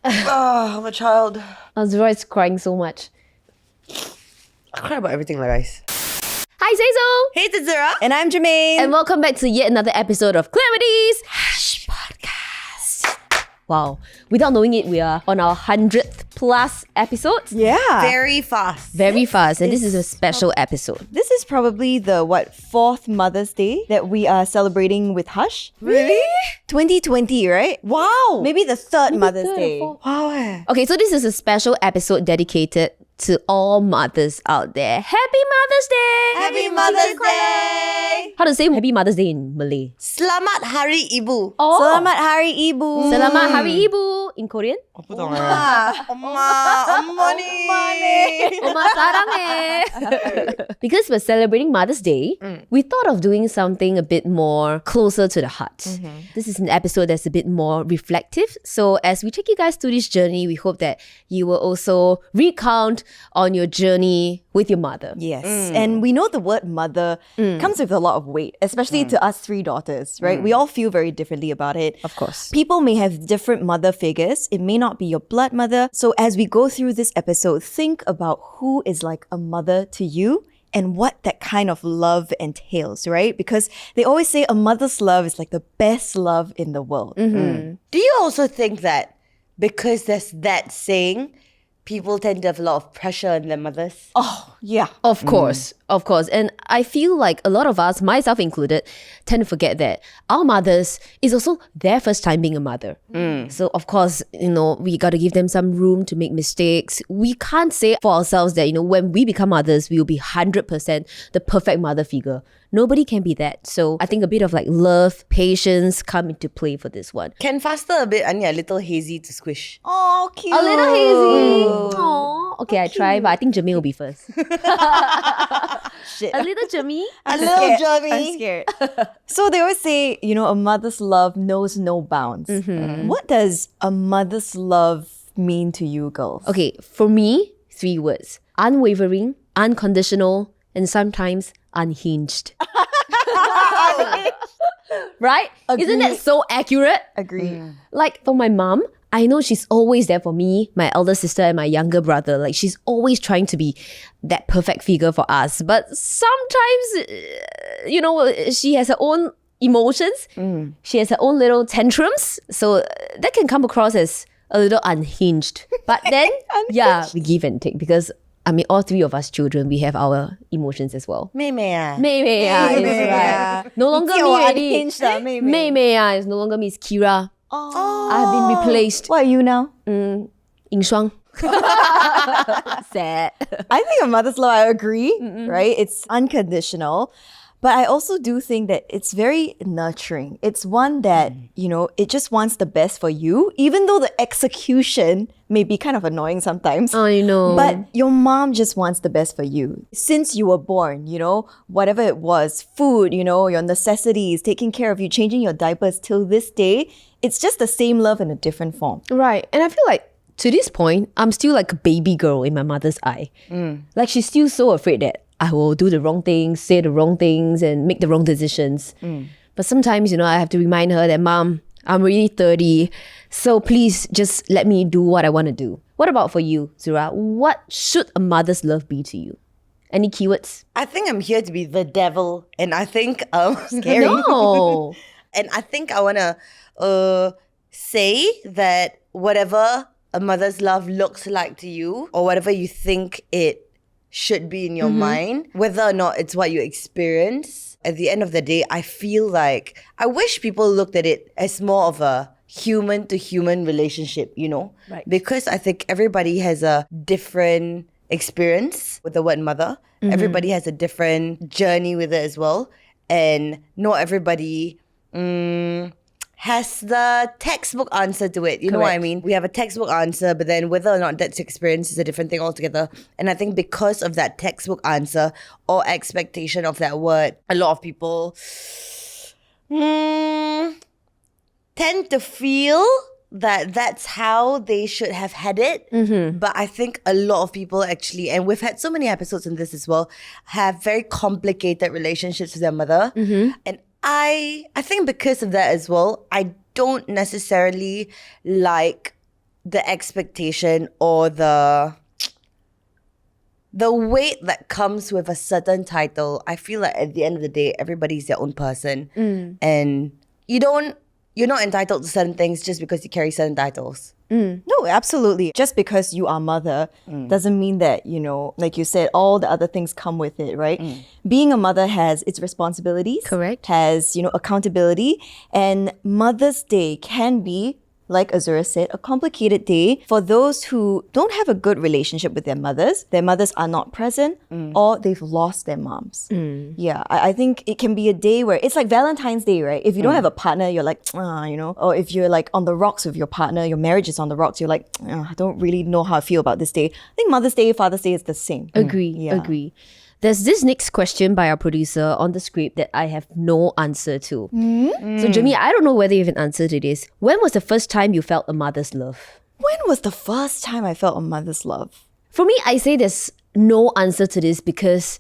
I'm a child. Zura is crying so much. I cry about everything, like guys. Hi, Zazel! Hey, Tazura. And I'm Jermaine. And welcome back to yet another episode of Clarity's Hash Podcast. Wow. Without knowing it, we are on our 100th plus episodes. Yeah. Very fast. Very fast. And this is a special episode. This is probably the, fourth Mother's Day that we are celebrating with Hush? Really? 2020, right? Wow. Maybe the third Mother's third or Day. fourth. Wow. Okay, so this is a special episode dedicated to all mothers out there. Happy Mother's Day! Happy Mother's Day. How to say Happy Mother's Day in Malay? Selamat Hari Ibu. Oh. Selamat Hari Ibu. Selamat Hari Ibu in Korean. Apa tu? Oma ni. Oma sarang eh. Because we're celebrating Mother's Day, we thought of doing something a bit more closer to the heart. This is an episode that's a bit more reflective. So as we take you guys through this journey, we hope that you will also recount on your journey with your mother. Yes. And we know the word mother comes with a lot of weight, especially to us three daughters, right? We all feel very differently about it. Of course. People may have different mother figures. It may not be your blood mother. So as we go through this episode, think about who is like a mother to you and what that kind of love entails, right? Because they always say a mother's love is like the best love in the world. Do you also think that because there's that saying, people tend to have a lot of pressure on their mothers? Oh, yeah. Of course. And I feel like a lot of us, myself included, tend to forget that our mothers is also their first time being a mother. So of course, we got to give them some room to make mistakes. We can't say for ourselves that, when we become mothers, we will be 100% the perfect mother figure. Nobody can be that. So I think a bit of like love, patience come into play for this one. Can faster a bit, Anya, a little hazy to squish. Oh, cute. A little hazy. Aww. Okay, I try, but I think Jermaine will be first. Shit. A little Jermaine. A little Jeremy. I'm scared. So they always say, a mother's love knows no bounds. What does a mother's love mean to you, girls? Okay, for me, 3 words. Unwavering, unconditional, and sometimes unhinged. Right? Isn't that so accurate? Agree. Like for my mom, I know she's always there for me, my elder sister, and my younger brother. Like she's always trying to be that perfect figure for us. But sometimes, she has her own emotions. She has her own little tantrums. So that can come across as a little unhinged. But then, yeah, we give and take because all 3 of us children, we have our emotions as well. Mei Mei ah. Mei Mei is right. No longer me already. Unhinged lah, Mei Mei. Mei Mei is no longer me, it's Kira. Oh. I have been replaced. What are you now? Ying Shuang. Sad. I think a mother's love, I agree, right? It's unconditional. But I also do think that it's very nurturing. It's one that, it just wants the best for you, even though the execution may be kind of annoying sometimes. I know. But your mom just wants the best for you. Since you were born, whatever it was, food, your necessities, taking care of you, changing your diapers till this day, it's just the same love in a different form. Right. And I feel like to this point, I'm still like a baby girl in my mother's eye. Like she's still so afraid that I will do the wrong things, say the wrong things, and make the wrong decisions. But sometimes, I have to remind her that, Mom, I'm already 30, so please just let me do what I want to do. What about for you, Zura? What should a mother's love be to you? Any keywords? I think I'm here to be the devil, and I think scary. No. And I think I want to say that whatever a mother's love looks like to you, or whatever you think it should be in your mind, whether or not it's what you experience, at the end of the day, I feel like I wish people looked at it as more of a human to human relationship, Right. Because I think everybody has a different experience with the word mother. Everybody has a different journey with it as well. And not everybody has the textbook answer to it. You know what I Correct. mean? We have a textbook answer, but then whether or not that's experience is a different thing altogether. And I think because of that textbook answer or expectation of that word, a lot of people tend to feel that that's how they should have had it. But I think a lot of people actually, and we've had so many episodes in this as well, have very complicated relationships with their mother. And I think because of that as well, I don't necessarily like the expectation or the weight that comes with a certain title. I feel like at the end of the day, everybody's their own person. And you're not entitled to certain things just because you carry certain titles. No, absolutely. Just because you are mother doesn't mean that, like you said, all the other things come with it, right? Being a mother has its responsibilities. Correct. Has, accountability. And Mother's Day can be, like Azura said, a complicated day for those who don't have a good relationship with their mothers are not present, or they've lost their moms. Yeah, I think it can be a day where it's like Valentine's Day, right? If you don't have a partner, you're like, or if you're like on the rocks with your partner, your marriage is on the rocks, you're like, I don't really know how I feel about this day. I think Mother's Day, Father's Day is the same. Agree. There's this next question by our producer on the script that I have no answer to. So, Jamie, I don't know whether you have an answer to this. When was the first time you felt a mother's love? When was the first time I felt a mother's love? For me, I say there's no answer to this because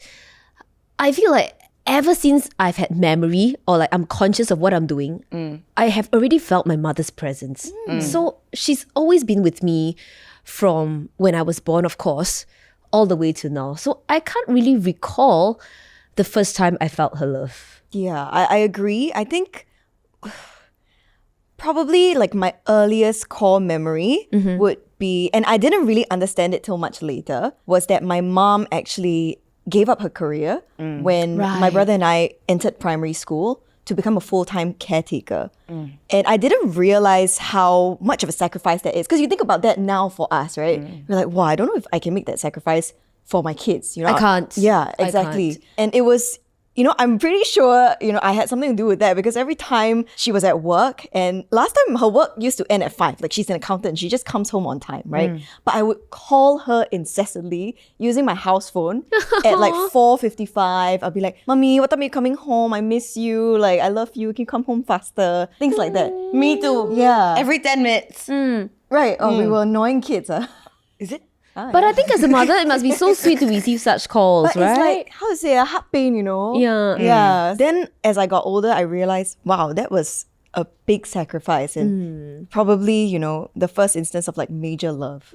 I feel like ever since I've had memory or like I'm conscious of what I'm doing, I have already felt my mother's presence. So she's always been with me from when I was born, of course, all the way to now. So I can't really recall the first time I felt her love. Yeah, I agree. I think probably like my earliest core memory would be, and I didn't really understand it till much later, was that my mom actually gave up her career when my brother and I entered primary school to become a full-time caretaker. And I didn't realize how much of a sacrifice that is. Because you think about that now for us, right? We're like, wow, I don't know if I can make that sacrifice for my kids. I can't. Yeah, I exactly. can't. And it was, I'm pretty sure, I had something to do with that because every time she was at work, and last time her work used to end at 5, like she's an accountant, she just comes home on time, right? But I would call her incessantly using my house phone at like 4:55. I'll be like, Mommy, what time are you coming home? I miss you. Like, I love you. Can you come home faster? Things like that. Me too. Yeah. Every 10 minutes. Right. Oh, we were annoying kids, huh? Is it? But I think as a mother, it must be so sweet to receive such calls, But right? it's like, how to say, a heart pain, Yeah. Yeah. Then as I got older, I realized, wow, that was a big sacrifice and probably, the first instance of like major love.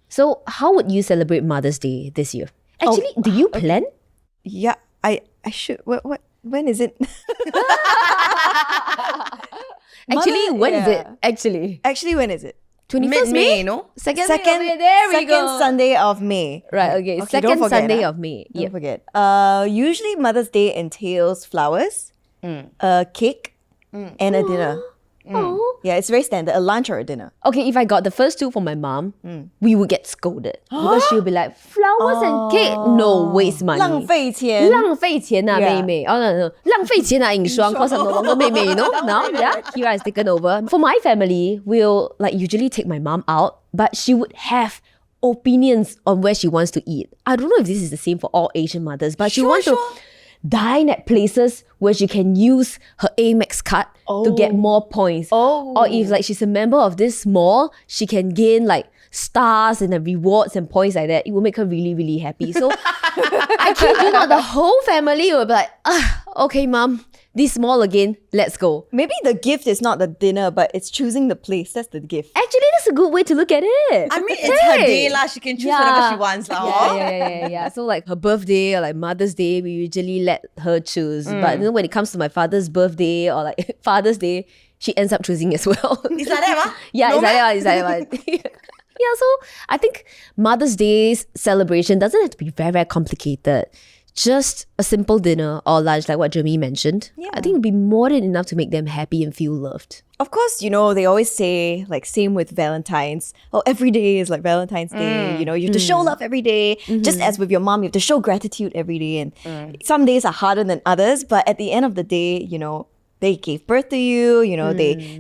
So how would you celebrate Mother's Day this year? Actually, do you plan? Yeah, I should. What? When is it? Actually, when is it? Actually, when is it? 21st Mid-May, May? no? Second Second Sunday of May. Right, okay. don't Second forget, Sunday of May. Don't Yep. forget. Usually Mother's Day entails flowers, a cake, and a dinner. Oh. Yeah, it's very standard. A lunch or a dinner. Okay, if I got the first two for my mom, we would get scolded. Because she'll be like, flowers and cake, no, waste money. 浪费钱.浪费钱啊, Yeah. 妹妹. Oh, no. 浪费钱啊, 影霜, cause I'm no longer 妹妹, Now, yeah, Kira has taken over. For my family, we'll like usually take my mom out, but she would have opinions on where she wants to eat. I don't know if this is the same for all Asian mothers, but she wants to dine at places where she can use her Amex card to get more points. Or if like she's a member of this mall, she can gain like stars and the rewards and points like that. It will make her really, really happy. So I kid you not, the whole family will be like, okay, mom, this mall again, let's go. Maybe the gift is not the dinner, but it's choosing the place. That's the gift. Actually, that's a good way to look at it. I mean, it's her day lah. She can choose whatever she wants lah. Yeah. So like her birthday or like Mother's Day, we usually let her choose. But then when it comes to my father's birthday or like Father's Day, she ends up choosing as well. Is that it, ma? Yeah, No, it's like that. Yeah, so I think Mother's Day's celebration doesn't have to be very, very complicated. Just a simple dinner or lunch like what Jeremy mentioned. Yeah. I think it'd be more than enough to make them happy and feel loved. Of course, they always say, like, same with Valentine's. Oh, every day is like Valentine's Day. You have to show love every day. Just as with your mom, you have to show gratitude every day. And some days are harder than others. But at the end of the day, they gave birth to you.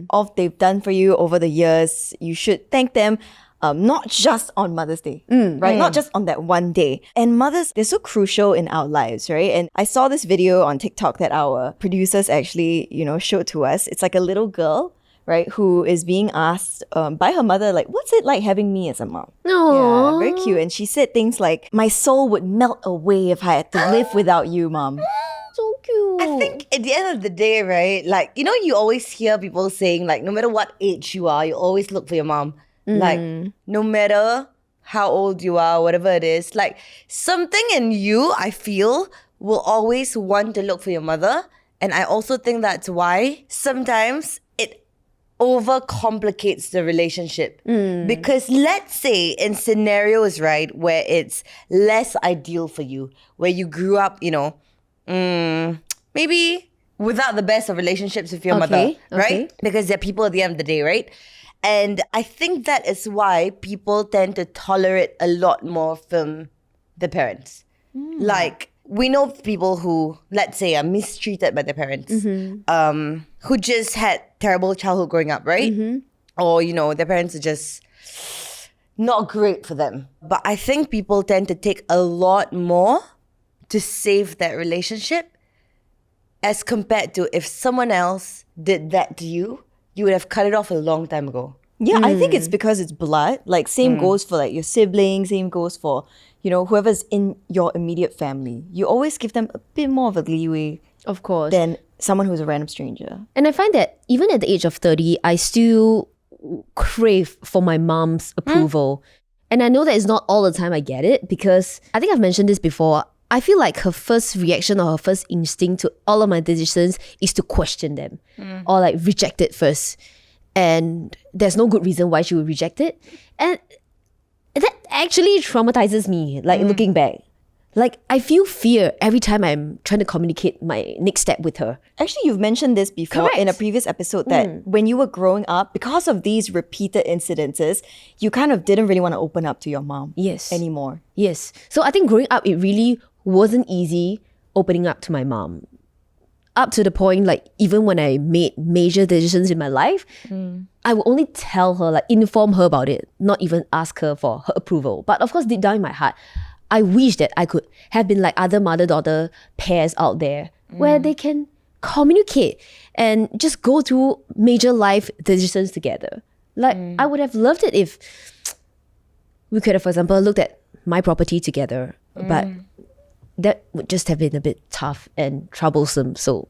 All they've done for you over the years, you should thank them. Not just on Mother's Day, right? Not just on that one day. And mothers, they're so crucial in our lives, right? And I saw this video on TikTok that our producers actually, showed to us. It's like a little girl, right, who is being asked by her mother, like, what's it like having me as a mom? Aww. Yeah, very cute. And she said things like, my soul would melt away if I had to live without you, mom. So cute. I think at the end of the day, right, like, you always hear people saying, like, no matter what age you are, you always look for your mom. Like, no matter how old you are, whatever it is, like something in you, I feel, will always want to look for your mother. And I also think that's why sometimes it overcomplicates the relationship. Because let's say in scenarios, right, where it's less ideal for you, where you grew up, maybe without the best of relationships with your mother, right? Because they're people at the end of the day, right? And I think that is why people tend to tolerate a lot more from the parents. Like, we know people who, let's say, are mistreated by their parents, who just had terrible childhood growing up, right? Or, their parents are just not great for them. But I think people tend to take a lot more to save that relationship as compared to if someone else did that to you, you would have cut it off a long time ago. Yeah, I think it's because it's blood. Like, same goes for like your siblings, same goes for, whoever's in your immediate family. You always give them a bit more of a leeway Of course. than someone who's a random stranger. And I find that even at the age of 30, I still crave for my mom's approval. And I know that it's not all the time I get it, because I think I've mentioned this before. I feel like her first reaction or her first instinct to all of my decisions is to question them or like reject it first. And there's no good reason why she would reject it. And that actually traumatizes me, like looking back. Like, I feel fear every time I'm trying to communicate my next step with her. Actually, you've mentioned this before in a previous episode that when you were growing up, because of these repeated incidences, you kind of didn't really want to open up to your mom anymore. Yes. So I think growing up, it really wasn't easy opening up to my mom. Up to the point, like, even when I made major decisions in my life, I would only tell her, like, inform her about it, not even ask her for her approval. But of course, deep down in my heart, I wish that I could have been like other mother-daughter pairs out there where they can communicate and just go through major life decisions together. Like, I would have loved it if we could have, for example, looked at my property together. But that would just have been a bit tough and troublesome. So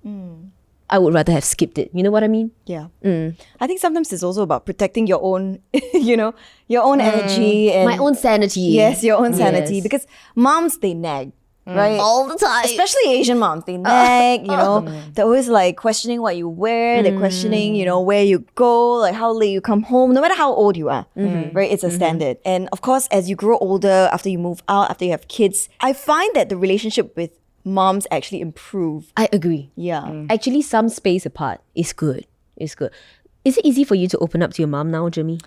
I would rather have skipped it. You know what I mean? Yeah. I think sometimes it's also about protecting your own, your own energy and My own sanity. Yes, your own sanity. Yes. Because moms, they nag, right? All the time. Especially Asian moms, they nag, they're always like questioning what you wear, they're questioning, where you go, like how late you come home, no matter how old you are, right? It's a standard. And of course, as you grow older, after you move out, after you have kids, I find that the relationship with moms actually improve. I agree. Yeah. Actually, some space apart is good. It's good. Is it easy for you to open up to your mom now, Jeremy?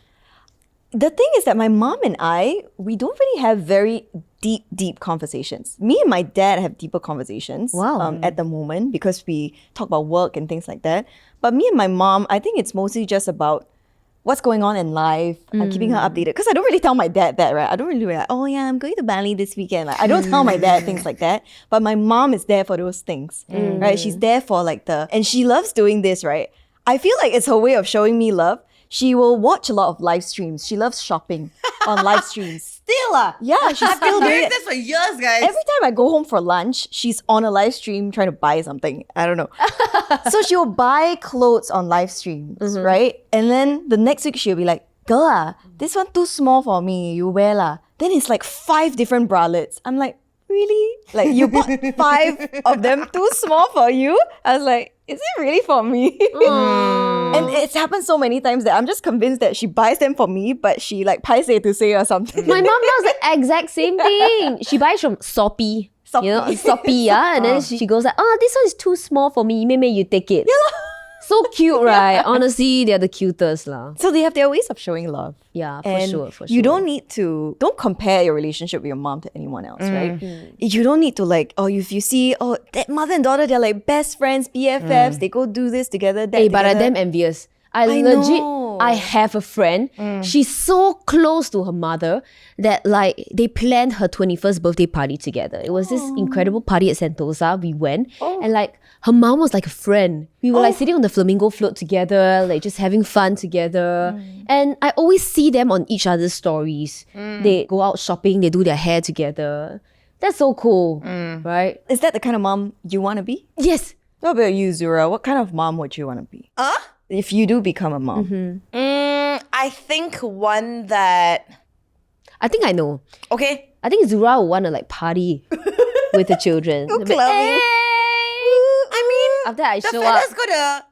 The thing is that my mom and I, we don't really have very deep conversations. Me and my dad have deeper conversations at the moment because we talk about work and things like that. But me and my mom, I think it's mostly just about what's going on in life. I'm keeping her updated. Because I don't really tell my dad that, right? I don't really like, oh yeah, I'm going to Bali this weekend. Like, I don't tell my dad things like that. But my mom is there for those things, right? She's there for and she loves doing this, right? I feel like it's her way of showing me love. She will watch a lot of live streams. She loves shopping on live streams. Still, Yeah, she's still doing it. this for years, guys. Every time I go home for lunch, she's on a live stream trying to buy something. I don't know. So she'll buy clothes on live streams, right? And then the next week she'll be like, girl, this one too small for me. You wear lah. Then it's like 5 different bralettes. I'm like, really? Like, you bought 5 of them too small for you? I was like, is it really for me? And it's happened so many times that I'm just convinced that she buys them for me, but she like paise to say or something. My mom does the exact same thing. She buys from Shopee. You know, Shopee, yeah? And then she goes like, oh, this one is too small for me. Maybe you take it. So cute, right? Honestly, they're the cutest lah. So they have their ways of showing love. Yeah, And for sure. you don't need to, don't compare your relationship with your mom to anyone else, right? You don't need to like, if you see, that mother and daughter, they're like best friends, BFFs, they go do this together, that Hey, but I'm together. damn envious. I know. I have a friend. She's so close to her mother that like they planned her 21st birthday party together. It was this incredible party at Sentosa. We went and like her mom was like a friend. We were like sitting on the flamingo float together, like just having fun together. And I always see them on each other's stories. They go out shopping, they do their hair together. That's so cool, right? Is that the kind of mom you want to be? Yes. What about you, Zura? What kind of mom would you want to be? If you do become a mom. I think one that... I think I know. Okay. I think Zura will want to like party with the children. But, clubbing. I mean, after I the show up. fella's gonna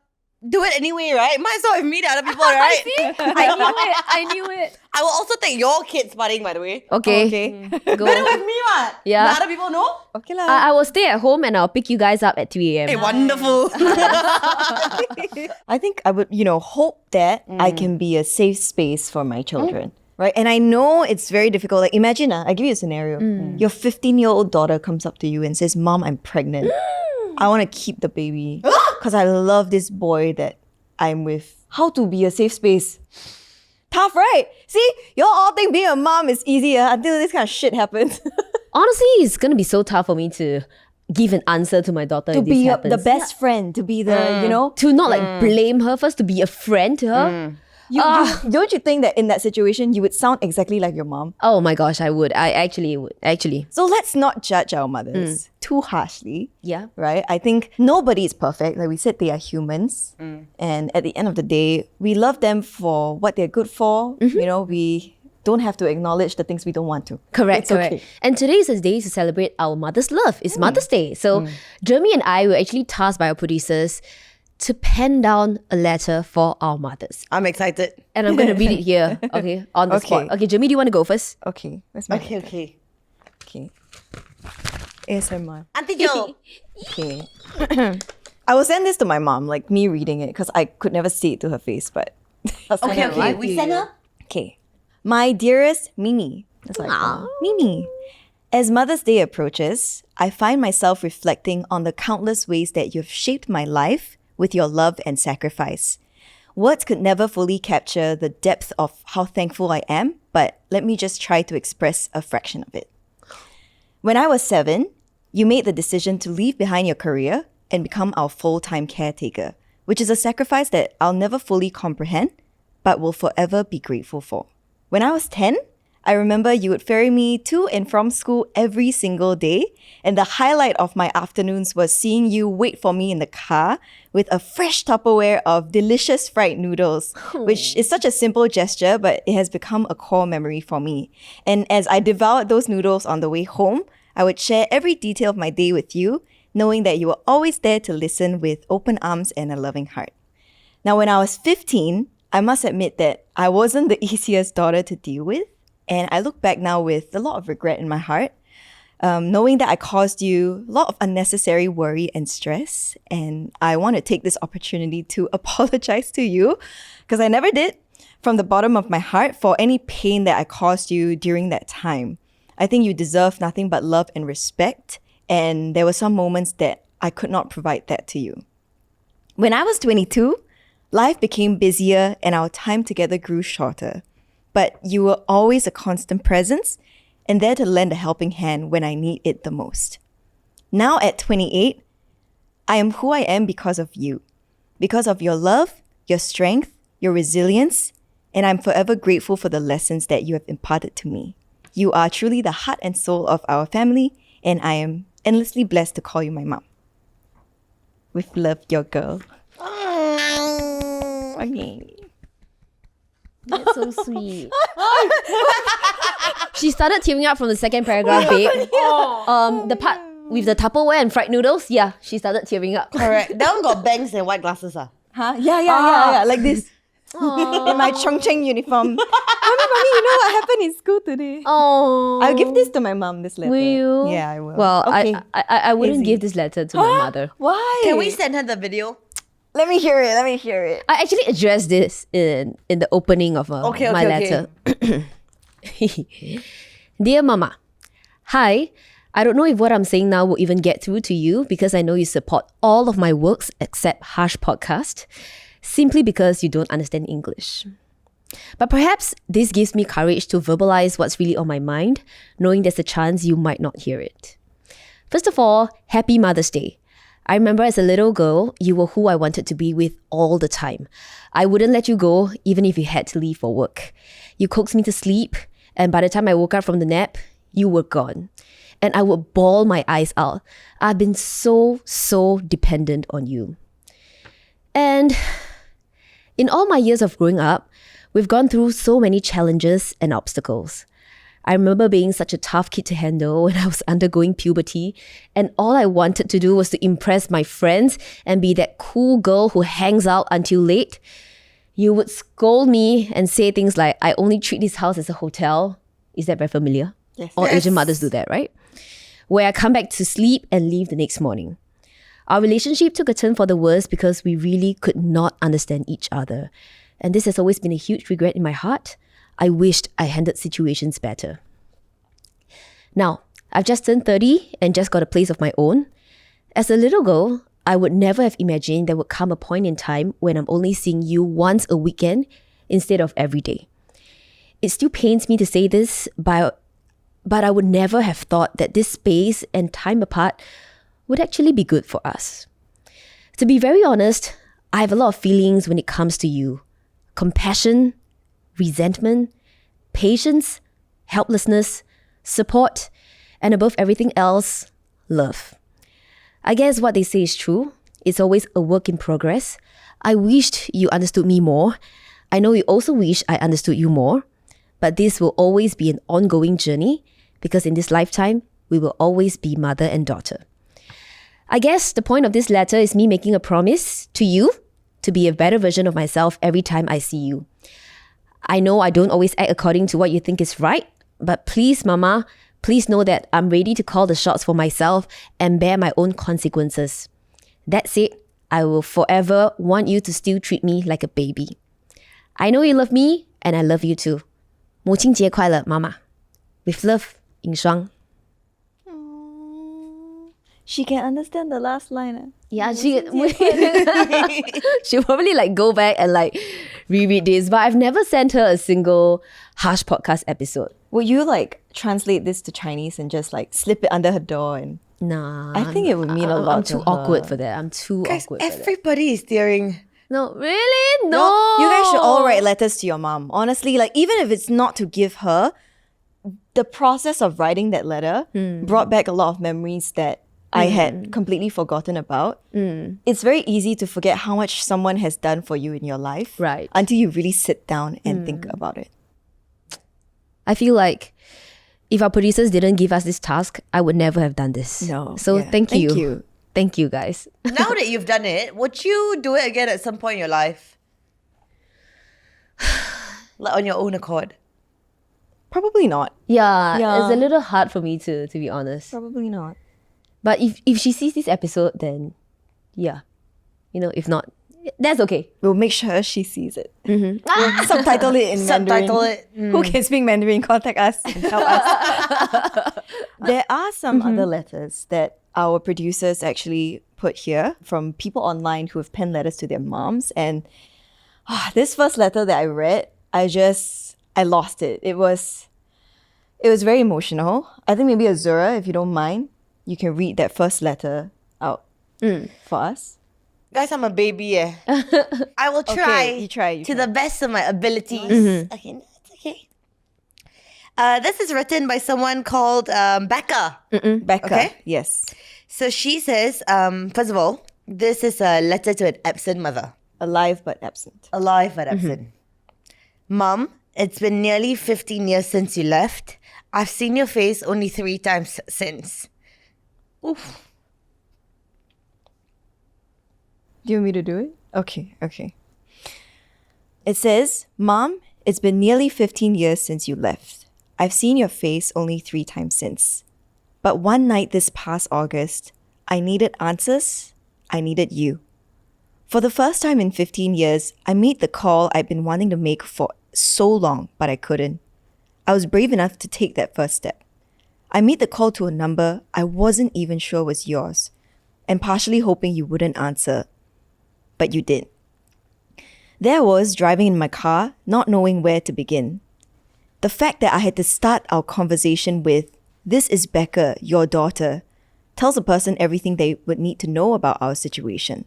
do it anyway, right? Might as well with me, the other people, right? I knew it. I will also take your kids partying, by the way. Okay. Okay. Go. Better with me, what? Yeah. The other people know? Okay lah. I will stay at home and I'll pick you guys up at 3 a.m. Hey, wonderful. I think I would, hope that I can be a safe space for my children. Right? And I know it's very difficult. Like, imagine, I give you a scenario. Your 15-year-old daughter comes up to you and says, Mom, I'm pregnant. I want to keep the baby because I love this boy that I'm with. How to be a safe space? Tough, right? See, you all think being a mom is easier until this kind of shit happens. Honestly, it's going to be so tough for me to give an answer to my daughter To if this be happens. the best friend, to be the, To not like blame her first, to be a friend to her. Don't you think that in that situation, you would sound exactly like your mom? Oh my gosh, I would. I actually would. Actually. So let's not judge our mothers too harshly. Yeah. Right? I think nobody is perfect. Like we said, they are humans. And at the end of the day, we love them for what they're good for. We don't have to acknowledge the things we don't want to. Correct. Okay. And today is a day to celebrate our mother's love. It's Mother's Day. So Jeremy and I were actually tasked by our producers to pen down a letter for our mothers. I'm excited. And I'm going to read it here, okay, on the spot. Okay, Jeremy, do you want to go first? Okay. Where's my Okay. Okay. ASMR. Auntie Jo. Okay. I will send this to my mom, like me reading it, because I could never see it to her face, but... Okay. We send her? Okay. My dearest Mimi. That's what I call her. Mimi. As Mother's Day approaches, I find myself reflecting on the countless ways that you've shaped my life with your love and sacrifice. Words could never fully capture the depth of how thankful I am, but let me just try to express a fraction of it. When I was 7, you made the decision to leave behind your career and become our full-time caretaker, which is a sacrifice that I'll never fully comprehend, but will forever be grateful for. When I was 10, I remember you would ferry me to and from school every single day, and the highlight of my afternoons was seeing you wait for me in the car with a fresh Tupperware of delicious fried noodles, which is such a simple gesture, but it has become a core memory for me. And as I devoured those noodles on the way home, I would share every detail of my day with you, knowing that you were always there to listen with open arms and a loving heart. Now, when I was 15, I must admit that I wasn't the easiest daughter to deal with. And I look back now with a lot of regret in my heart, knowing that I caused you a lot of unnecessary worry and stress. And I want to take this opportunity to apologize to you, because I never did, from the bottom of my heart, for any pain that I caused you during that time. I think you deserve nothing but love and respect. And there were some moments that I could not provide that to you. When I was 22, life became busier and our time together grew shorter. But you were always a constant presence and there to lend a helping hand when I need it the most. Now at 28, I am who I am because of you, because of your love, your strength, your resilience, and I'm forever grateful for the lessons that you have imparted to me. You are truly the heart and soul of our family, and I am endlessly blessed to call you my mom. With love, your girl. Okay. That's so sweet. She started tearing up from the second paragraph, babe. The part with the Tupperware and fried noodles, yeah, she started tearing up. Correct. That one got bangs and white glasses. Huh? Yeah, like this. In my Chongqing uniform. Mommy, you know what happened in school today? Oh. I'll give this to my mom, this letter. Will you? Yeah, I will. Well, okay. I wouldn't Easy. give this letter to my mother. Why? Can we send her the video? Let me hear it. I actually addressed this in the opening of my letter. Dear Mama, hi. I don't know if what I'm saying now will even get through to you because I know you support all of my works except Harsh Podcast, simply because you don't understand English. But perhaps this gives me courage to verbalize what's really on my mind, knowing there's a chance you might not hear it. First of all, happy Mother's Day. I remember as a little girl, you were who I wanted to be with all the time. I wouldn't let you go, even if you had to leave for work. You coaxed me to sleep, and by the time I woke up from the nap, you were gone. And I would bawl my eyes out. I've been so dependent on you. And in all my years of growing up, We've gone through so many challenges and obstacles. I remember being such a tough kid to handle when I was undergoing puberty, and all I wanted to do was to impress my friends and be that cool girl who hangs out until late. You would scold me and say things like, I only treat this house as a hotel. Is that very familiar? Yes. All Asian mothers do that, right? Where I come back to sleep and leave the next morning. Our relationship took a turn for the worse because we really could not understand each other. And this has always been a huge regret in my heart. I wished I handled situations better. Now, I've just turned 30 and just got a place of my own. As a little girl, I would never have imagined there would come a point in time when I'm only seeing you once a weekend instead of every day. It still pains me to say this, but I would never have thought that this space and time apart would actually be good for us. To be very honest, I have a lot of feelings when it comes to you. Compassion, resentment, patience, helplessness, support, and above everything else, love. I guess what they say is true. It's always a work in progress. I wished you understood me more. I know you also wish I understood you more. But this will always be an ongoing journey because in this lifetime, we will always be mother and daughter. I guess the point of this letter is me making a promise to you to be a better version of myself every time I see you. I know I don't always act according to what you think is right, but please, Mama, please know that I'm ready to call the shots for myself and bear my own consequences. That said, I will forever want you to still treat me like a baby. I know you love me, and I love you too. 母亲节快乐，妈妈。With love, 尹双。 She can understand the last line. Yeah, she'll probably like go back and like reread this, but I've never sent her a single Harsh podcast episode. Would you like translate this to Chinese and just like slip it under her door? And Nah. I think it would mean a lot I'm to too her. awkward for that. I'm too Guys, awkward for that. everybody is staring. No, really? No. You guys should all write letters to your mom. Honestly, like even if it's not to give her, the process of writing that letter brought back a lot of memories that I had completely forgotten about. It's very easy to forget how much someone has done for you in your life. Right. Until you really sit down and think about it. I feel like if our producers didn't give us this task, I would never have done this. No. So Yeah. thank you. Thank you. Thank you, guys. Now that you've done it, would you do it again at some point in your life? Like on your own accord? Probably not. Yeah, Yeah. it's a little hard for me to be honest. Probably not. But if she sees this episode, then yeah. You know, if not, that's okay. We'll make sure she sees it. We'll subtitle it in Mandarin. Subtitle it. Who can speak Mandarin? Contact us and tell us. There are some other letters that our producers actually put here from people online who have penned letters to their moms. And this first letter that I read, I lost it. It was very emotional. I think maybe Azura, if you don't mind, you can read that first letter out for us. Guys, I'm a baby. I will try, you try. to the best of my abilities. Okay, no, it's okay. This is written by someone called Becca. Becca. Okay. Yes. So she says, first of all, this is a letter to an absent mother. Alive but absent. Alive but absent. Mom, it's been nearly 15 years since you left. I've seen your face only 3 times since. Oof. Do you want me to do it? Okay. It says, Mom, it's been nearly 15 years since you left. I've seen your face only 3 times since. But one night this past August, I needed answers. I needed you. For the first time in 15 years, I made the call I'd been wanting to make for so long, but I couldn't. I was brave enough to take that first step. I made the call to a number I wasn't even sure was yours, and partially hoping you wouldn't answer. But you did. There I was driving in my car, not knowing where to begin. The fact that I had to start our conversation with, "This is Becca, your daughter," tells a person everything they would need to know about our situation.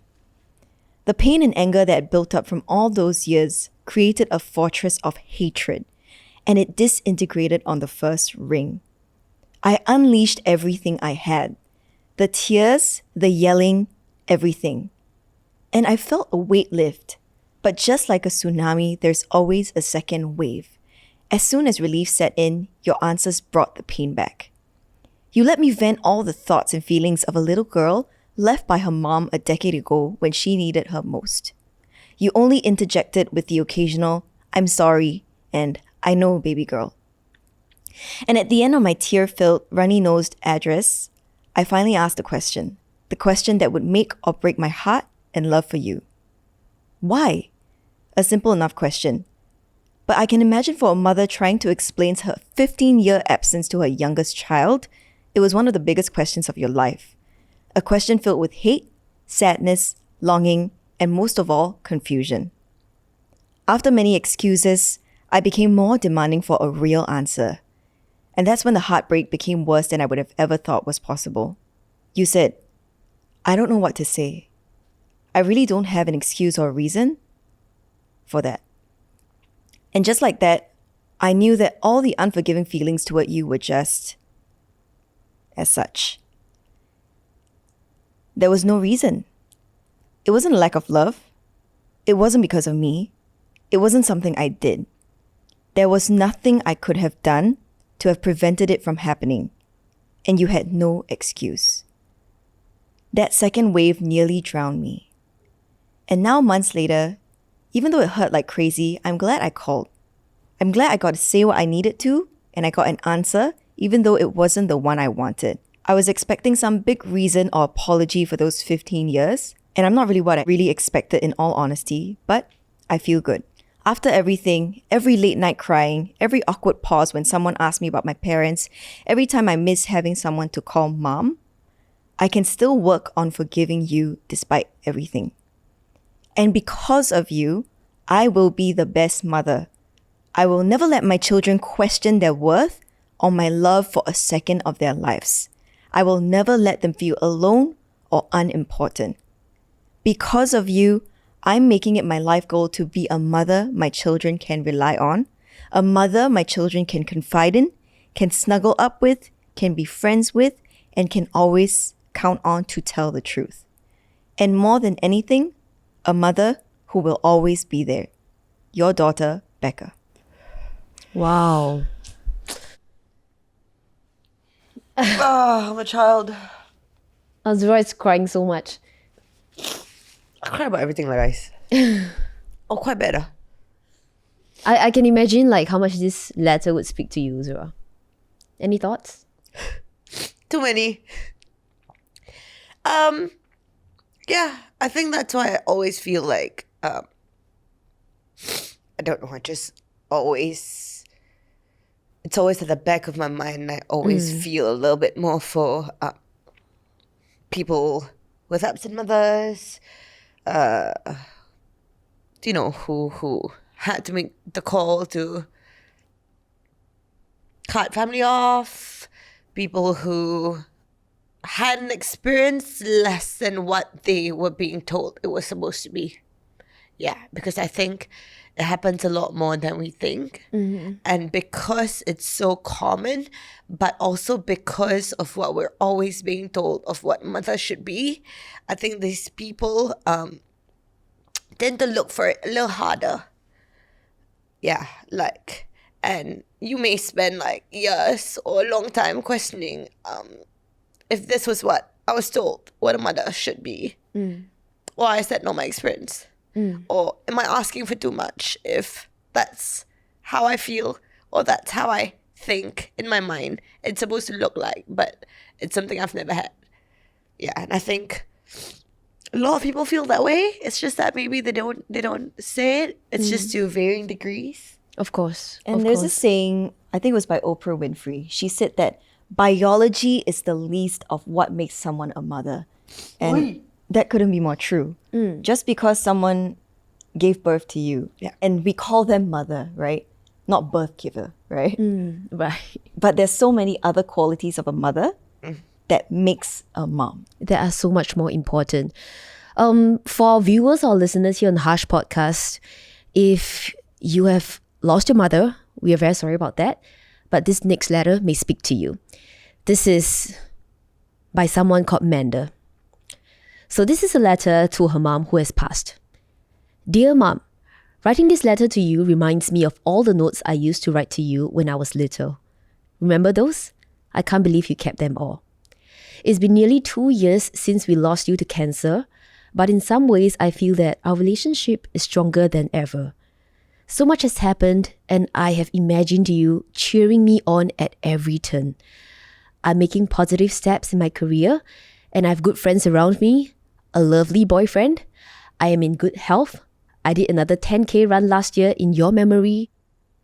The pain and anger that had built up from all those years created a fortress of hatred, and it disintegrated on the first ring. I unleashed everything I had. The tears, the yelling, everything. And I felt a weight lift. But just like a tsunami, there's always a second wave. As soon as relief set in, your answers brought the pain back. You let me vent all the thoughts and feelings of a little girl left by her mom a decade ago when she needed her most. You only interjected with the occasional, "I'm sorry," and "I know, baby girl." And at the end of my tear-filled, runny-nosed address, I finally asked the question that would make or break my heart and love for you. Why? A simple enough question. But I can imagine for a mother trying to explain her 15-year absence to her youngest child, it was one of the biggest questions of your life. A question filled with hate, sadness, longing, and most of all, confusion. After many excuses, I became more demanding for a real answer. And that's when the heartbreak became worse than I would have ever thought was possible. You said, "I don't know what to say. I really don't have an excuse or a reason for that." And just like that, I knew that all the unforgiving feelings toward you were just as such. There was no reason. It wasn't a lack of love. It wasn't because of me. It wasn't something I did. There was nothing I could have done to have prevented it from happening. And you had no excuse. That second wave nearly drowned me. And now, months later, even though it hurt like crazy, I'm glad I called. I'm glad I got to say what I needed to, and I got an answer, even though it wasn't the one I wanted. I was expecting some big reason or apology for those 15 years, and I'm not really what I really expected in all honesty, but I feel good. After everything, every late night crying, every awkward pause when someone asked me about my parents, every time I miss having someone to call mom, I can still work on forgiving you despite everything. And because of you, I will be the best mother. I will never let my children question their worth or my love for a second of their lives. I will never let them feel alone or unimportant. Because of you, I'm making it my life goal to be a mother my children can rely on, a mother my children can confide in, can snuggle up with, can be friends with, and can always count on to tell the truth. And more than anything, a mother who will always be there. Your daughter, Becca. Wow. I'm a child. Azura is crying so much. I cry about everything, like guys. Oh, quite better. I can imagine like how much this letter would speak to you, Azura. Any thoughts? Too many. Yeah, I think that's why I always feel like, I don't know, it's always at the back of my mind. I always feel a little bit more for people with absent mothers, who had to make the call to cut family off, people who hadn't experienced less than what they were being told it was supposed to be. Yeah, because I think it happens a lot more than we think. Mm-hmm. And because it's so common, but also because of what we're always being told of what mother should be, I think these people tend to look for it a little harder. Yeah, and you may spend years or a long time questioning if this was what I was told what a mother should be. Why is that not my experience? Or am I asking for too much if that's how I feel or that's how I think in my mind it's supposed to look like, but it's something I've never had. Yeah, and I think a lot of people feel that way. It's just that maybe they don't say it. It's just to varying degrees. Of course. And there's a saying, I think it was by Oprah Winfrey. She said that biology is the least of what makes someone a mother. And that couldn't be more true. Just because someone gave birth to you, and we call them mother, right? Not birth giver, right? Right. But there's so many other qualities of a mother that makes a mom. That are so much more important. For viewers or listeners here on the Harsh Podcast, if you have lost your mother, we are very sorry about that. But this next letter may speak to you. This is by someone called Manda. So this is a letter to her mom who has passed. Dear Mom, Writing this letter to you reminds me of all the notes I used to write to you when I was little. Remember those? I can't believe you kept them all. It's been nearly 2 years since we lost you to cancer, but in some ways I feel that our relationship is stronger than ever. So much has happened, and I have imagined you cheering me on at every turn. I'm making positive steps in my career, and I have good friends around me, a lovely boyfriend. I am in good health. I did another 10K run last year in your memory,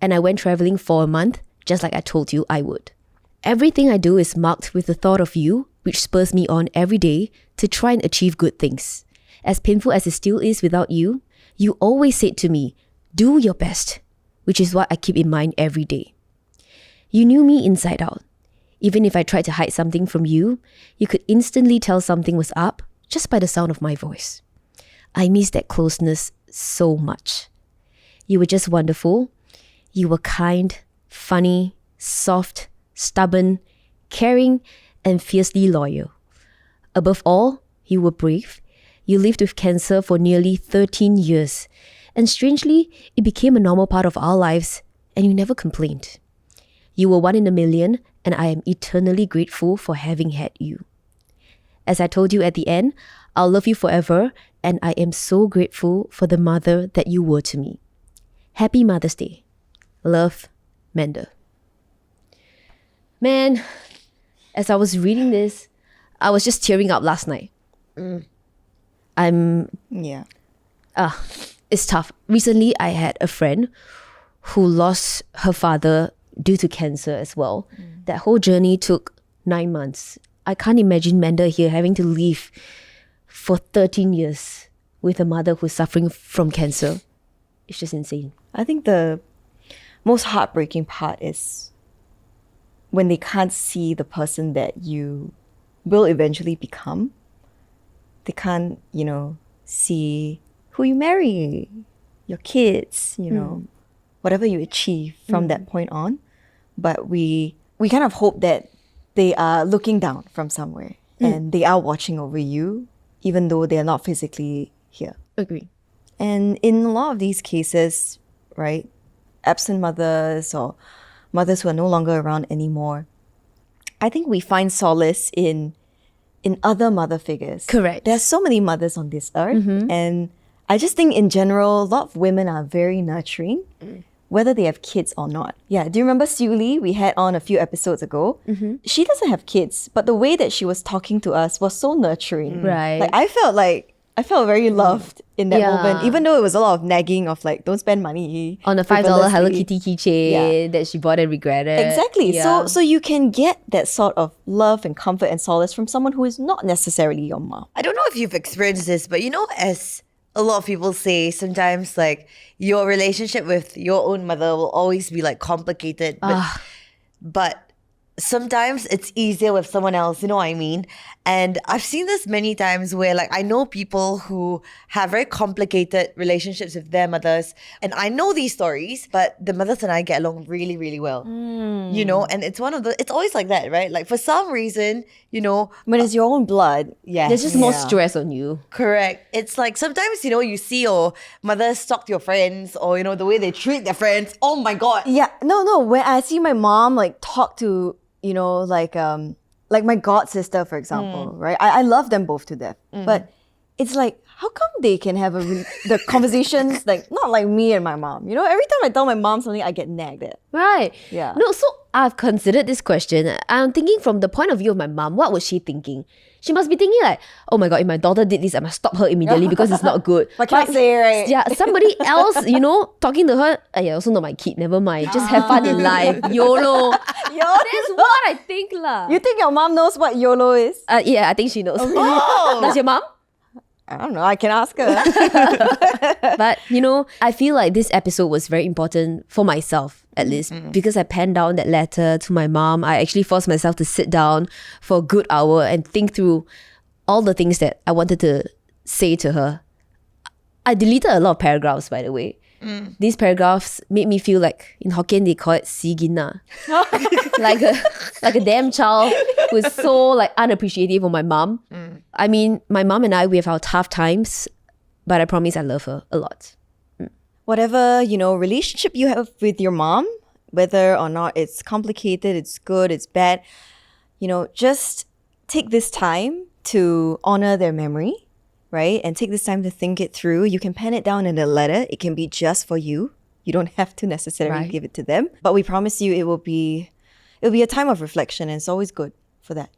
and I went traveling for a month, just like I told you I would. Everything I do is marked with the thought of you, which spurs me on every day to try and achieve good things. As painful as it still is without you, you always said to me, do your best, which is what I keep in mind every day. You knew me inside out. Even if I tried to hide something from you, you could instantly tell something was up just by the sound of my voice. I miss that closeness so much. You were just wonderful. You were kind, funny, soft, stubborn, caring, and fiercely loyal. Above all, you were brave. You lived with cancer for nearly 13 years. And strangely, it became a normal part of our lives, and you never complained. You were 1 in a million, and I am eternally grateful for having had you. As I told you at the end, I'll love you forever, and I am so grateful for the mother that you were to me. Happy Mother's Day. Love, Manda. Man, as I was reading this, I was just tearing up last night. Yeah. It's tough. Recently, I had a friend who lost her father due to cancer as well. That whole journey took 9 months. I can't imagine Manda here having to live for 13 years with a mother who's suffering from cancer. It's just insane. I think the most heartbreaking part is when they can't see the person that you will eventually become. They can't, see who you marry, your kids, whatever you achieve from that point on. But we kind of hope that they are looking down from somewhere and they are watching over you, even though they are not physically here. Agree. And in a lot of these cases, right, absent mothers or mothers who are no longer around anymore, I think we find solace in other mother figures. Correct. There are so many mothers on this earth, and I just think in general, a lot of women are very nurturing, whether they have kids or not. Yeah, do you remember Sue Lee we had on a few episodes ago? She doesn't have kids, but the way that she was talking to us was so nurturing. Right. Like I felt very loved in that moment, even though it was a lot of nagging of like, don't spend money. On a $5 Hello Kitty keychain that she bought and regretted. Exactly. Yeah. So you can get that sort of love and comfort and solace from someone who is not necessarily your mom. I don't know if you've experienced this, but as a lot of people say, sometimes like your relationship with your own mother will always be like complicated, but sometimes it's easier with someone else, you know what I mean? And I've seen this many times where like I know people who have very complicated relationships with their mothers, and I know these stories, but the mothers and I get along really, really well. And it's it's always like that, right? Like for some reason, When it's your own blood, There's just more stress on you. correct. It's like sometimes, you see your mothers talk to your friends or, the way they treat their friends. Oh my God. Yeah, no. When I see my mom like talk to, like my god sister, for example, right? I love them both to death, but it's like, how come they can have the conversations like not like me and my mom? Every time I tell my mom something, I get nagged at. Right. Yeah. No, so I've considered this question. I'm thinking from the point of view of my mom. What was she thinking? She must be thinking like, oh my God, if my daughter did this, I must stop her immediately because it's not good. But can't say, right? Yeah, somebody else, talking to her, also not my kid, never mind. Just have fun in life. YOLO. That's what I think lah. You think your mom knows what YOLO is? Yeah, I think she knows. Oh. Does your mom? I don't know. I can ask her. But, I feel like this episode was very important for myself, at least, because I penned down that letter to my mom. I actually forced myself to sit down for a good hour and think through all the things that I wanted to say to her. I deleted a lot of paragraphs, by the way. These paragraphs made me feel like, in Hokkien they call it si gina. like a damn child who is so like unappreciative of my mom. I mean, my mom and I, we have our tough times, but I promise I love her a lot. whatever, relationship you have with your mom, whether or not it's complicated, it's good, it's bad, just take this time to honor their memory, right? And take this time to think it through. You can pen it down in a letter. It can be just for you. You don't have to necessarily Right. give it to them. But we promise you it'll be a time of reflection, and it's always good for that.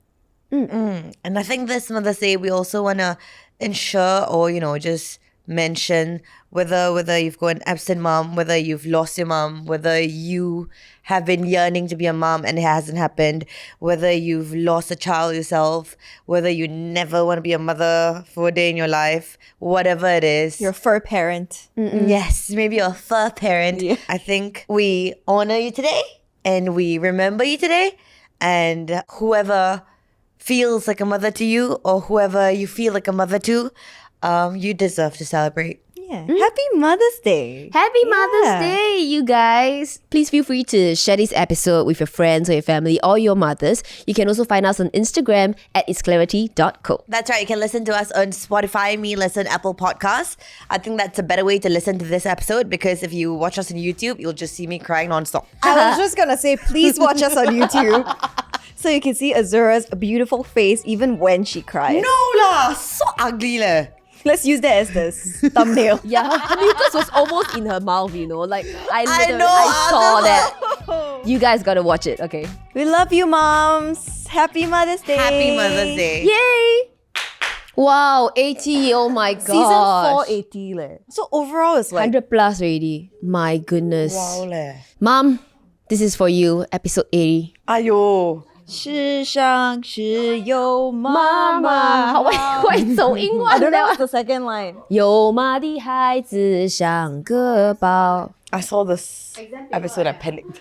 And I think this Mother's Day, we also want to ensure or, just mention whether you've got an absent mom, whether you've lost your mom, whether you have been yearning to be a mom and it hasn't happened, whether you've lost a child yourself, whether you never want to be a mother for a day in your life, whatever it is. You're a fur parent. Yes, maybe you're a fur parent. Yeah. I think we honor you today and we remember you today. And whoever feels like a mother to you or whoever you feel like a mother to, you deserve to celebrate. Yeah. Happy Mother's Day. Happy Mother's Yeah. Day, you guys. Please feel free to share this episode with your friends or your family or your mothers. You can also find us on Instagram at itsclarity.co. That's right. You can listen to us on Spotify, Me Listen, Apple Podcasts. I think that's a better way to listen to this episode because if you watch us on YouTube, you'll just see me crying nonstop. I was just gonna say, please watch us on YouTube so you can see Azura's beautiful face even when she cries. No lah, so ugly lah. Let's use that as the thumbnail. Yeah, her mucus was almost in her mouth, Like, I literally know, I saw Azura. that. You guys gotta watch it, okay? We love you, moms. Happy Mother's Day. Happy Mother's Day. Yay! Wow, 80, oh my god. Season 480 leh. So overall it's like 100 plus already. My goodness. Wow leh. Mom, this is for you, episode 80. Ayo. 世上只有妈妈。好会走音 I 完 don't know 了。 what's the second line. 有妈的孩子像个宝。 I saw this episode, I panicked.